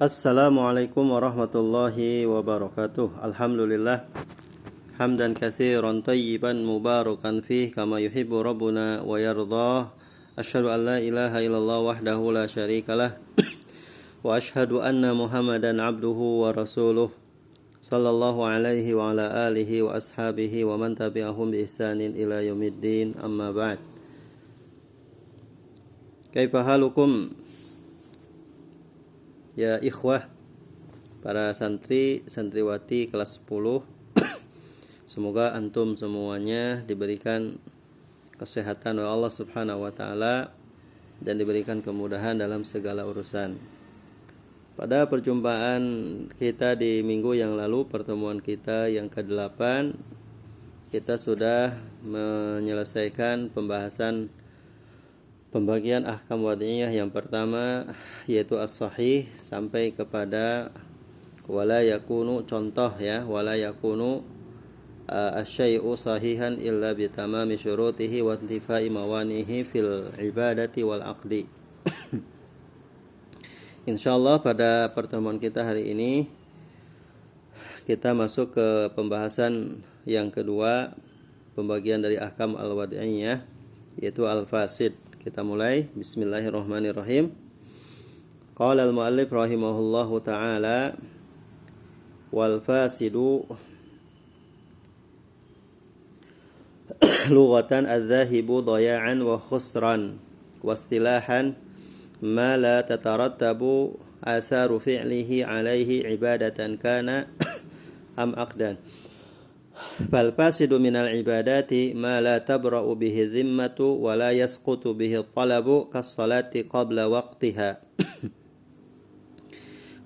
Assalamualaikum warahmatullahi wabarakatuh. Alhamdulillah hamdan katsiran tayyiban mubarakan fih kama yuhibbu rabbuna wa yardah. Asyhadu an la ilaha illallah wahdahu la syarikalah wa asyhadu anna Muhammadan abduhu wa rasuluh sallallahu alaihi wa ala alihi wa ashabihi wa man tabi'ahum bi ihsanin ila yaumiddin. Amma ba'd. Kaifa halukum ya ikhwah, para santri santriwati kelas 10. Semoga antum semuanya diberikan kesehatan oleh Allah Subhanahu wa taala dan diberikan kemudahan dalam segala urusan. Pada perjumpaan kita di minggu yang lalu, pertemuan kita yang ke-8, kita sudah menyelesaikan pembagian ahkam wad'iyah yang pertama, yaitu as-sahih sampai kepada wala yakunu, contoh ya, wala yakunu asyai'u sahihan illa bitamami syurutihi wa intifai mawanihi fil ibadati wal aqdi. Insyaallah pada pertemuan kita hari ini kita masuk ke pembahasan yang kedua, pembagian dari ahkam al-wad'iyah, yaitu al-fasid. Kita mulai. Bismillahirrahmanirrahim. Qala al-muallif rahimahullahu ta'ala, wal fasidu lughatan adz-dzahibu dhaya'an wa khusran, wa istilahan ma la tatarattabu atharu fi'lihi 'alaihi ibadatan kana am aqdan. Fal fasidu minal ibadati ma la tabra'u bihi dhimmatu wa la yasqutu bihi talabu kas salati qabla waqtiha.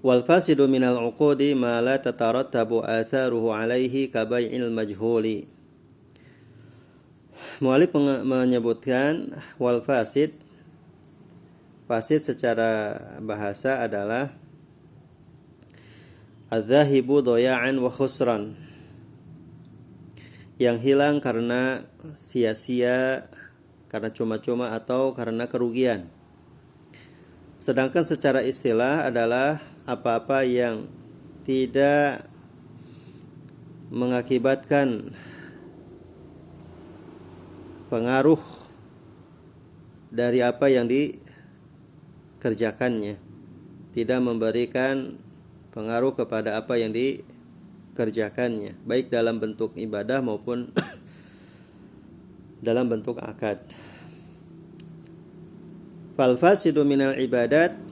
Wal fasidu minal uqudi ma la tatarattabu atharuhu 'alaihi ka bai'il majhuli. Muallif menyebutkan wal fasid secara bahasa adalah adz-dzahibu dhaya'an wa khusran, yang hilang karena sia-sia, karena cuma-cuma atau karena kerugian. Sedangkan secara istilah adalah apa-apa yang tidak mengakibatkan pengaruh dari apa yang dikerjakannya, tidak memberikan pengaruh kepada apa yang dikerjakannya, baik dalam bentuk ibadah maupun dalam bentuk akad. Fal fasidu minal ibadat,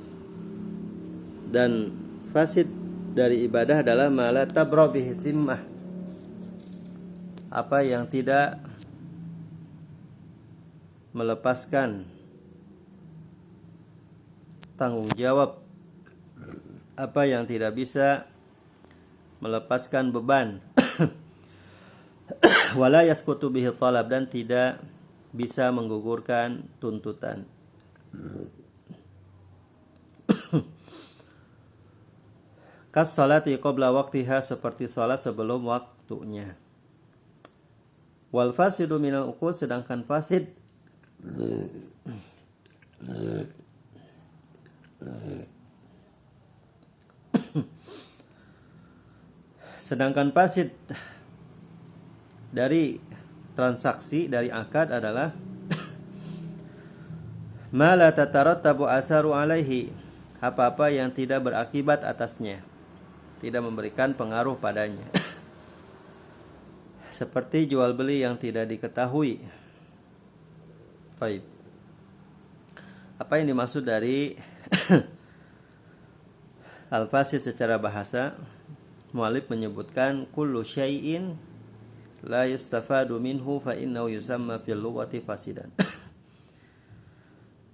dan fasid dari ibadah adalah ma la tabra bihi dhimmah, apa yang tidak melepaskan tanggung jawab, apa yang tidak bisa melepaskan beban, wala yasqutu bihi talab, dan tidak bisa menggugurkan tuntutan. Kas salati qabla waqtiha, seperti salat sebelum waktunya. Wal fasidu minal uqud, sedangkan fasid dari transaksi, dari akad adalah ma la tatarattabu atharu alaihi, apa-apa yang tidak berakibat atasnya, tidak memberikan pengaruh padanya. Seperti jual beli yang tidak diketahui. Baik. Apa yang dimaksud dari al-fasid secara bahasa? Muallif menyebutkan kullu syai'in la yustafadu minhu fa innahu yusamma fil lughati fasidan.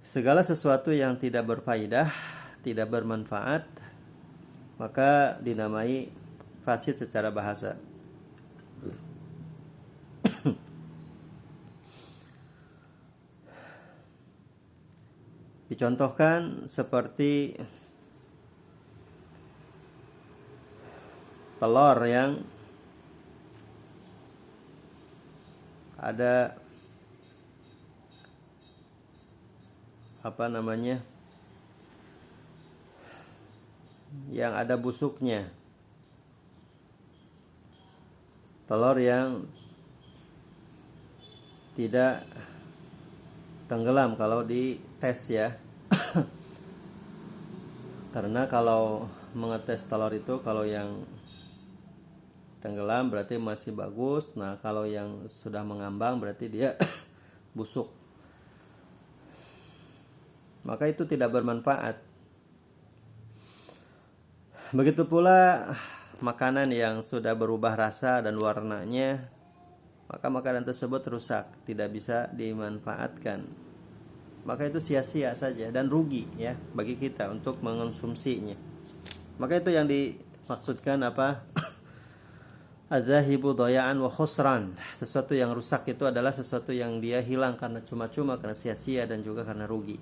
Segala sesuatu yang tidak berfaedah, tidak bermanfaat, maka dinamai fasid secara bahasa. Dicontohkan seperti telur yang ada yang ada busuknya, telur yang tidak tenggelam kalau dites ya. Karena kalau mengetes telur itu, kalau yang tenggelam berarti masih bagus. Nah, kalau yang sudah mengambang berarti dia busuk. Maka itu tidak bermanfaat. Begitu pula makanan yang sudah berubah rasa dan warnanya, maka makanan tersebut rusak, tidak bisa dimanfaatkan. Maka itu sia-sia saja dan rugi ya bagi kita untuk mengonsumsinya. Maka itu yang dimaksudkan apa? Adzahibu dayaan wa khusran. Sesuatu yang rusak itu adalah sesuatu yang dia hilang karena cuma-cuma, karena sia-sia, dan juga karena rugi.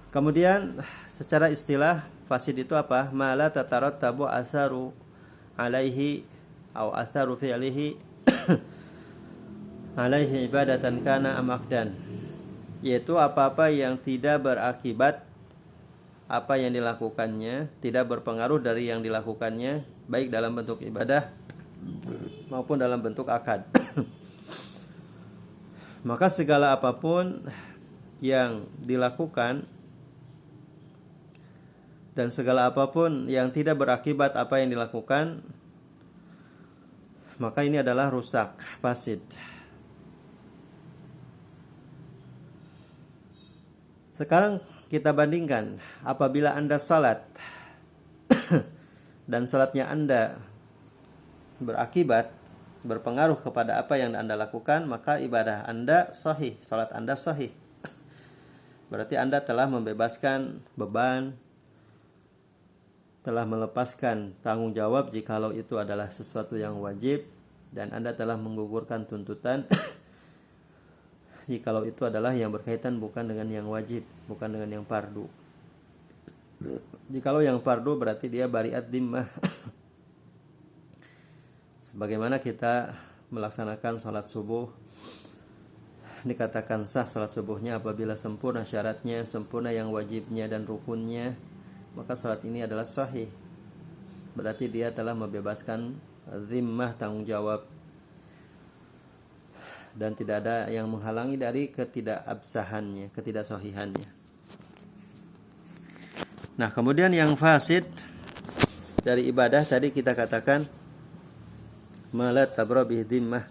Kemudian secara istilah fasid itu apa? Ma la tatarattabu atharu alaihi atau atharu fi'lihi alaihi ibadatan kana am aqdan. Yaitu apa-apa yang tidak berakibat apa yang dilakukannya, tidak berpengaruh dari yang dilakukannya, baik dalam bentuk ibadah maupun dalam bentuk akad. Maka segala apapun yang dilakukan dan segala apapun yang tidak berakibat apa yang dilakukan, maka ini adalah rusak, fasid. Sekarang kita bandingkan, apabila Anda salat dan salatnya Anda berakibat, berpengaruh kepada apa yang Anda lakukan, maka ibadah Anda sahih, salat Anda sahih. Berarti Anda telah membebaskan beban, telah melepaskan tanggung jawab jikalau itu adalah sesuatu yang wajib, dan Anda telah menggugurkan tuntutan jikalau itu adalah yang berkaitan bukan dengan yang wajib, bukan dengan yang fardu. Jikalau yang fardu berarti dia bariat dhimmah. Sebagaimana kita melaksanakan salat subuh, dikatakan sah salat subuhnya apabila sempurna syaratnya, sempurna yang wajibnya dan rukunnya, maka salat ini adalah sahih. Berarti dia telah membebaskan dhimmah, tanggung jawab, dan tidak ada yang menghalangi dari ketidakabsahannya, ketidaksahihannya. Nah, kemudian yang fasid dari ibadah tadi kita katakan malat tabra bihimmah,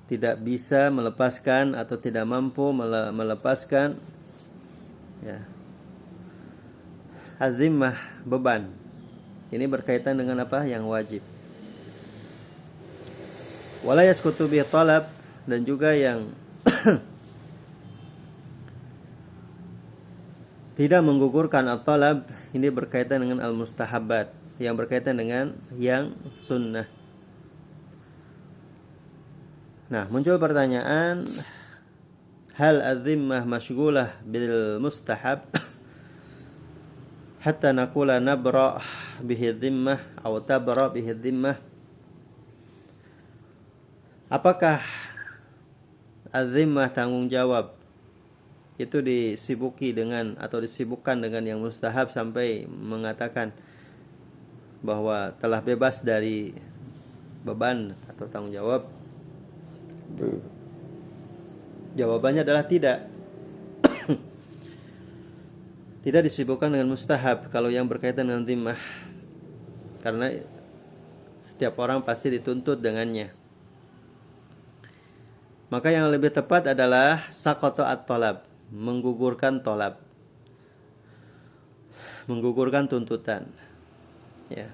tidak bisa melepaskan atau tidak mampu melepaskan ya azimah, beban. Ini berkaitan dengan apa? Yang wajib. Wala yasqutu bi talab, dan juga yang tidak menggugurkan at-talab, ini berkaitan dengan al-mustahabbat, yang berkaitan dengan yang sunnah. Nah, muncul pertanyaan, hal az-zimmah masyghulah bil mustahab hatta naqula nabra bihi dhimmah atau tabra bihi dhimmah? Apakah az-zimmah, tanggung jawab, itu disibukkan dengan yang mustahab sampai mengatakan bahwa telah bebas dari beban atau tanggung jawab? Jawabannya adalah tidak. Tidak disibukkan dengan mustahab kalau yang berkaitan dengan zimmah, karena setiap orang pasti dituntut dengannya. Maka yang lebih tepat adalah saqata at-talab, menggugurkan talab, menggugurkan tuntutan, ya,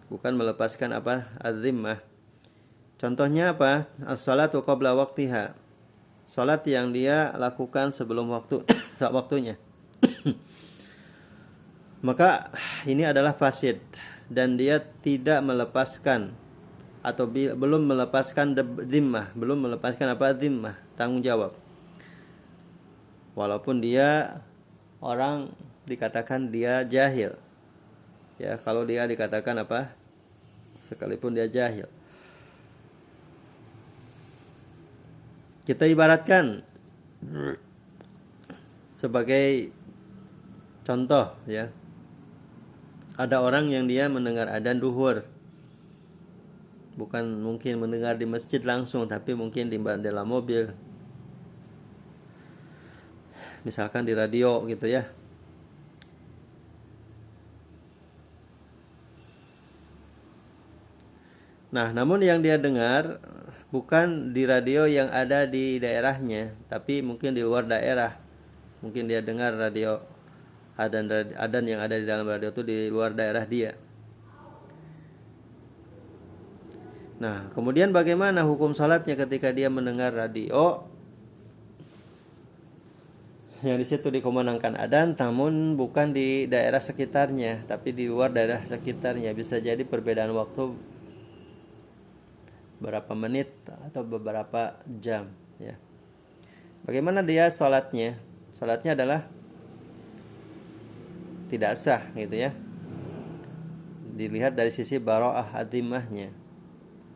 bukan melepaskan apa? Az-zimmah. Contohnya apa? As-salatu qabla waqtiha, salat yang dia lakukan sebelum waktunya. Maka ini adalah fasid, dan dia tidak melepaskan atau belum melepaskan dhimmah, belum melepaskan apa? Dhimmah, tanggung jawab. Walaupun dia orang dikatakan dia jahil. Ya, kalau dia dikatakan apa? Sekalipun dia jahil. Kita ibaratkan sebagai Contoh ya, ada orang yang dia mendengar adzan duhur, bukan mungkin mendengar di masjid langsung, tapi mungkin di dalam mobil, misalkan di radio gitu ya. Nah, namun yang dia dengar bukan di radio yang ada di daerahnya, tapi mungkin di luar daerah. Mungkin dia dengar radio adan yang ada di dalam radio itu di luar daerah dia. Nah, kemudian bagaimana hukum salatnya ketika dia mendengar radio yang di situ dikumandangkan adzan, namun bukan di daerah sekitarnya, tapi di luar daerah sekitarnya. Bisa jadi perbedaan waktu berapa menit atau beberapa jam ya. Bagaimana dia sholatnya? Sholatnya adalah tidak sah gitu ya. Dilihat dari sisi bara'ah adzimahnya,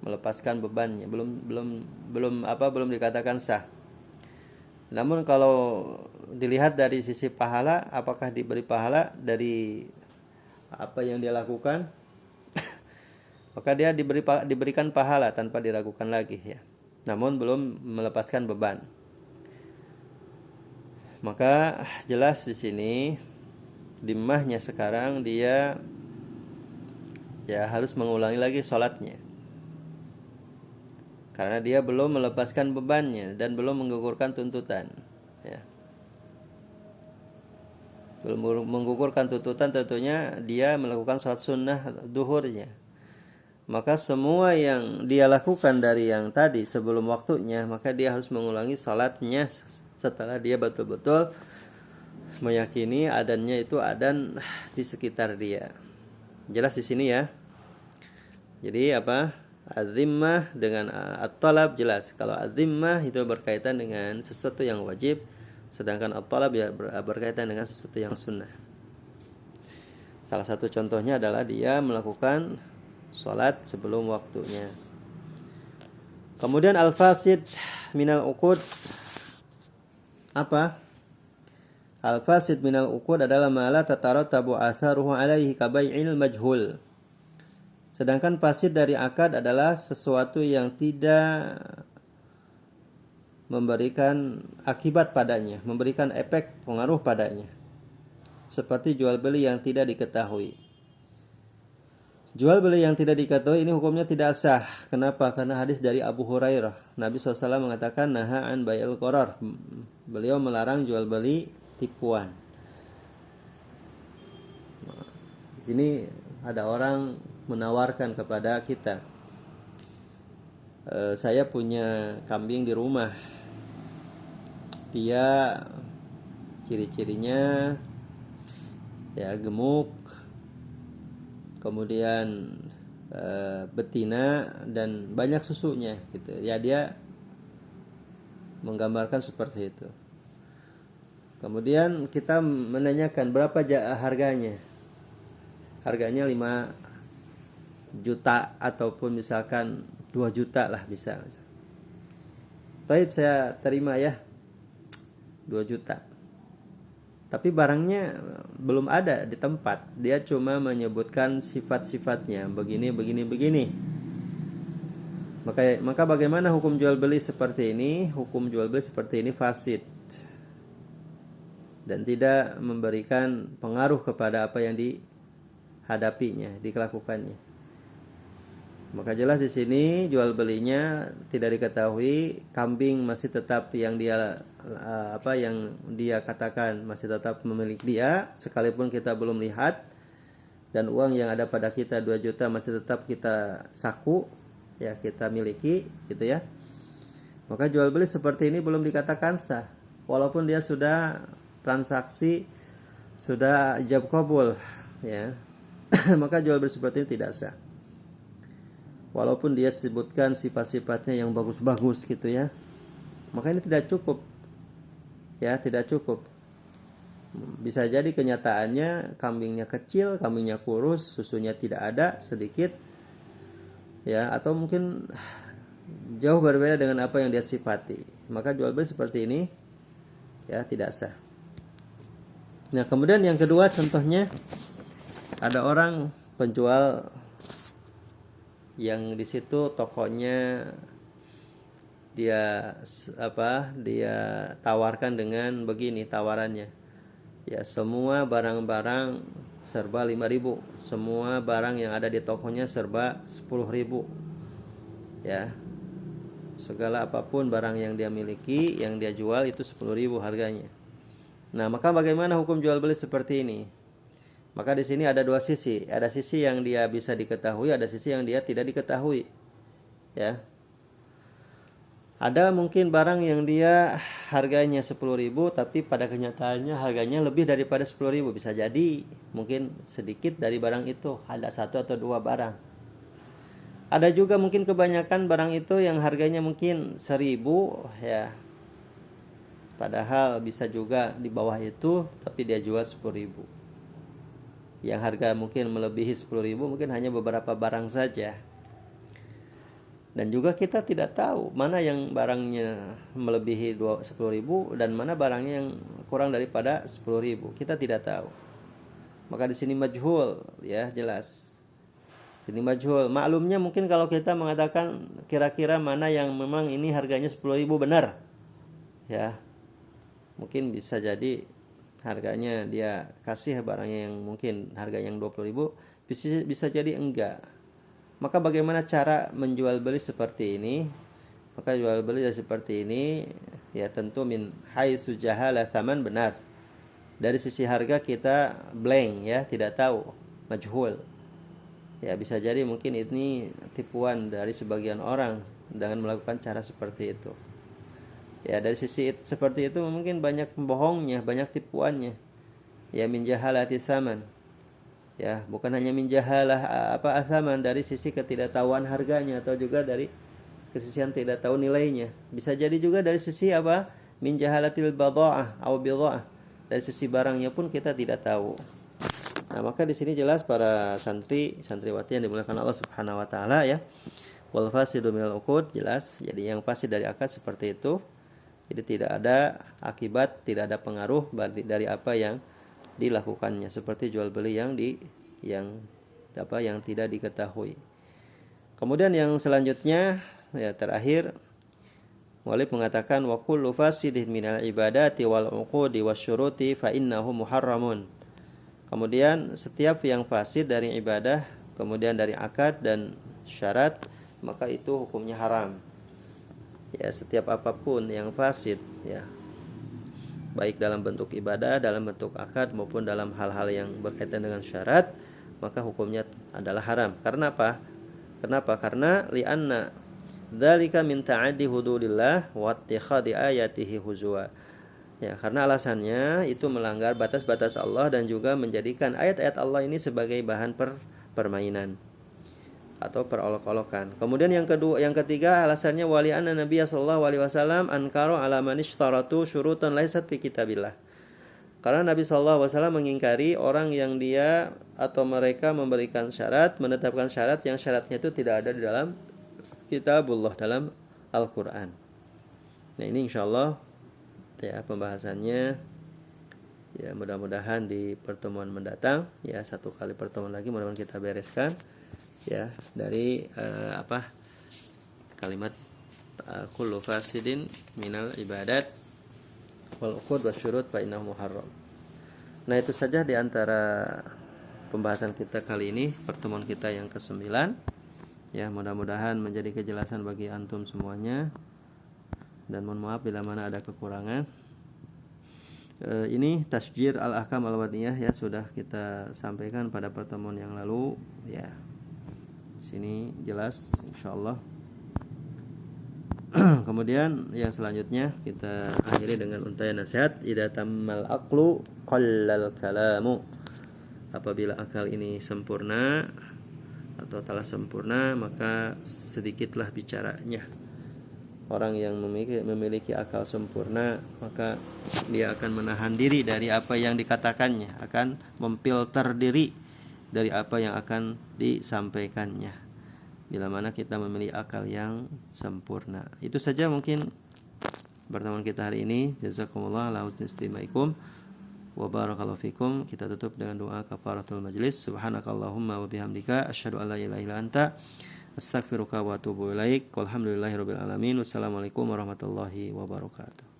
melepaskan bebannya, belum dikatakan sah. Namun kalau dilihat dari sisi pahala, apakah diberi pahala dari apa yang dia lakukan? Maka dia diberikan pahala tanpa diragukan lagi ya. Namun belum melepaskan beban. Maka jelas di sini dimmahnya sekarang dia ya harus mengulangi lagi sholatnya. Karena dia belum melepaskan bebannya dan belum menggugurkan tuntutan ya. Belum menggugurkan tuntutan, tentunya dia melakukan sholat sunnah duhurnya. Maka semua yang dia lakukan dari yang tadi sebelum waktunya, maka dia harus mengulangi sholatnya setelah dia betul-betul meyakini adannya itu adan di sekitar dia. Jelas di sini ya. Jadi apa? Az-zimmah dengan at-talab jelas. Kalau az-zimmah itu berkaitan dengan sesuatu yang wajib, sedangkan at-talab berkaitan dengan sesuatu yang sunnah. Salah satu contohnya adalah dia melakukan sholat sebelum waktunya. Kemudian al-fasid minal uqud. Apa? Al-fasid minal uqud adalah ma la tatarattabu atharuhu alaihi ka bai'il majhul. Sedangkan fasid dari akad adalah sesuatu yang tidak memberikan akibat padanya, memberikan efek pengaruh padanya. Seperti jual beli yang tidak diketahui. Jual beli yang tidak diketahui ini hukumnya tidak sah. Kenapa? Karena hadis dari Abu Hurairah. Nabi SAW mengatakan naha an bai'il qarar. Beliau melarang jual beli tipuan. Di sini ada orang menawarkan kepada kita, saya punya kambing di rumah. Dia ciri-cirinya ya gemuk, kemudian betina dan banyak susunya gitu. Ya dia menggambarkan seperti itu. Kemudian kita menanyakan berapa harganya. Harganya 5 juta ataupun misalkan 2 juta lah bisa. Baik, saya terima ya 2 juta. Tapi barangnya belum ada di tempat. Dia cuma menyebutkan sifat-sifatnya, begini. Maka bagaimana hukum jual beli seperti ini? Hukum jual beli seperti ini fasid dan tidak memberikan pengaruh kepada apa yang dihadapinya, dilakukannya. Maka jelas di sini jual belinya tidak diketahui, kambing masih tetap yang dia katakan masih tetap memiliki dia, sekalipun kita belum lihat, dan uang yang ada pada kita 2 juta masih tetap kita saku, ya kita miliki, gitu ya. Maka jual beli seperti ini belum dikatakan sah, walaupun dia sudah transaksi, sudah ijab qabul, ya. Maka jual beli seperti ini tidak sah. Walaupun dia sebutkan sifat-sifatnya yang bagus-bagus gitu ya. Maka ini tidak cukup. Ya, tidak cukup. Bisa jadi kenyataannya kambingnya kecil, kambingnya kurus, susunya tidak ada, sedikit. Ya, atau mungkin jauh berbeda dengan apa yang dia sifati. Maka jual beli seperti ini ya tidak sah. Nah, kemudian yang kedua contohnya ada orang penjual yang di situ tokonya dia tawarkan dengan begini tawarannya. Ya, semua barang-barang serba 5.000. Semua barang yang ada di tokonya serba 10.000. Ya. Segala apapun barang yang dia miliki, yang dia jual itu 10.000 harganya. Nah, maka bagaimana hukum jual beli seperti ini? Maka di sini ada dua sisi. Ada sisi yang dia bisa diketahui, ada sisi yang dia tidak diketahui. Ya. Ada mungkin barang yang dia harganya 10.000 tapi pada kenyataannya harganya lebih daripada 10.000. Bisa jadi mungkin sedikit dari barang itu, ada satu atau dua barang. Ada juga mungkin kebanyakan barang itu yang harganya mungkin 1.000 ya. Padahal bisa juga di bawah itu tapi dia jual 10.000. Yang harga mungkin melebihi 10.000 mungkin hanya beberapa barang saja. Dan juga kita tidak tahu mana yang barangnya melebihi 10.000 dan mana barangnya yang kurang daripada 10.000. Kita tidak tahu. Maka di sini majhul, ya jelas. Sini majhul. Maklumnya mungkin kalau kita mengatakan kira-kira mana yang memang ini harganya 10.000 benar. Ya. Mungkin bisa jadi harganya dia kasih barangnya yang mungkin harga yang 20.000, bisa jadi enggak. Maka bagaimana cara menjual beli seperti ini? Maka jual beli seperti ini ya tentu min haitsu jahala tsaman benar. Dari sisi harga kita blank ya, tidak tahu, majhul. Ya bisa jadi mungkin ini tipuan dari sebagian orang dengan melakukan cara seperti itu. Ya dari sisi seperti itu mungkin banyak pembohongnya, banyak tipuannya. Ya min jahalati tsaman. Ya, bukan hanya min jahalah asaman dari sisi ketidaktahuan harganya atau juga dari kesisian tidak tahu nilainya. Bisa jadi juga dari sisi min jahalatil badha'ah atau bidha'ah. Dari sisi barangnya pun kita tidak tahu. Nah, maka di sini jelas para santriwati yang dimuliakan Allah Subhanahu wa taala ya. Wal fasidu minal uqud jelas. Jadi yang fasid dari akad seperti itu. Jadi tidak ada akibat, tidak ada pengaruh dari apa yang dilakukannya, seperti jual beli yang tidak diketahui. Kemudian yang selanjutnya ya terakhir muallif mengatakan wa kullu fasidin minal ibadati wal uqudi wasyuruti fa innahu muharramun. Kemudian setiap yang fasid dari ibadah, kemudian dari akad dan syarat, maka itu hukumnya haram. Ya, setiap apapun yang fasid ya, baik dalam bentuk ibadah, dalam bentuk akad maupun dalam hal-hal yang berkaitan dengan syarat, maka hukumnya adalah haram. Karena apa? Kenapa? Karena li'anna dzalika min ta'addi hududillah wa ittikhadhi ayatihi huzwa. Ya, karena alasannya itu melanggar batas-batas Allah dan juga menjadikan ayat-ayat Allah ini sebagai bahan permainan atau perolok-olokan. Kemudian yang ketiga alasannya wali anna Nabi sallallahu alaihi wasallam ankara ala man ishtaratu syurutan laysat fi kitabillah. Karena Nabi sallallahu alaihi wasallam mengingkari orang yang dia atau mereka memberikan syarat, menetapkan syarat yang syaratnya itu tidak ada di dalam kitabullah, dalam Al-Qur'an. Nah, ini insyaallah ya pembahasannya ya, mudah-mudahan di pertemuan mendatang ya, satu kali pertemuan lagi mudah-mudahan kita bereskan ya dari kalimat kullu fasidin minal ibadat wal uqud wasyurut fa innahu muharram. Nah, itu saja di antara pembahasan kita kali ini, pertemuan kita yang ke-9 ya, mudah-mudahan menjadi kejelasan bagi antum semuanya dan mohon maaf bila mana ada kekurangan. Ini tasjir al-ahkam al-wadiyah ya, sudah kita sampaikan pada pertemuan yang lalu ya. Sini jelas insyaallah. Kemudian yang selanjutnya kita akhiri dengan untayan nasihat, idza tammal aqlu qallal kalamu. Apabila akal ini sempurna atau telah sempurna, maka sedikitlah bicaranya. Orang yang memiliki akal sempurna, maka dia akan menahan diri dari apa yang dikatakannya, akan memfilter diri dari apa yang akan disampaikannya. Bila mana kita memiliki akal yang sempurna. Itu saja mungkin pertemuan kita hari ini. Jazakumullah ala husni istimaikum. wa barakallahu fikum. Kita tutup dengan doa kafaratul majlis. Subhanakallahumma wa bihamdika asyhadu an la ilaha illa anta astaghfiruka wa atubu ilaik. Walhamdulillahirabbil alamin. Wassalamualaikum warahmatullahi wabarakatuh.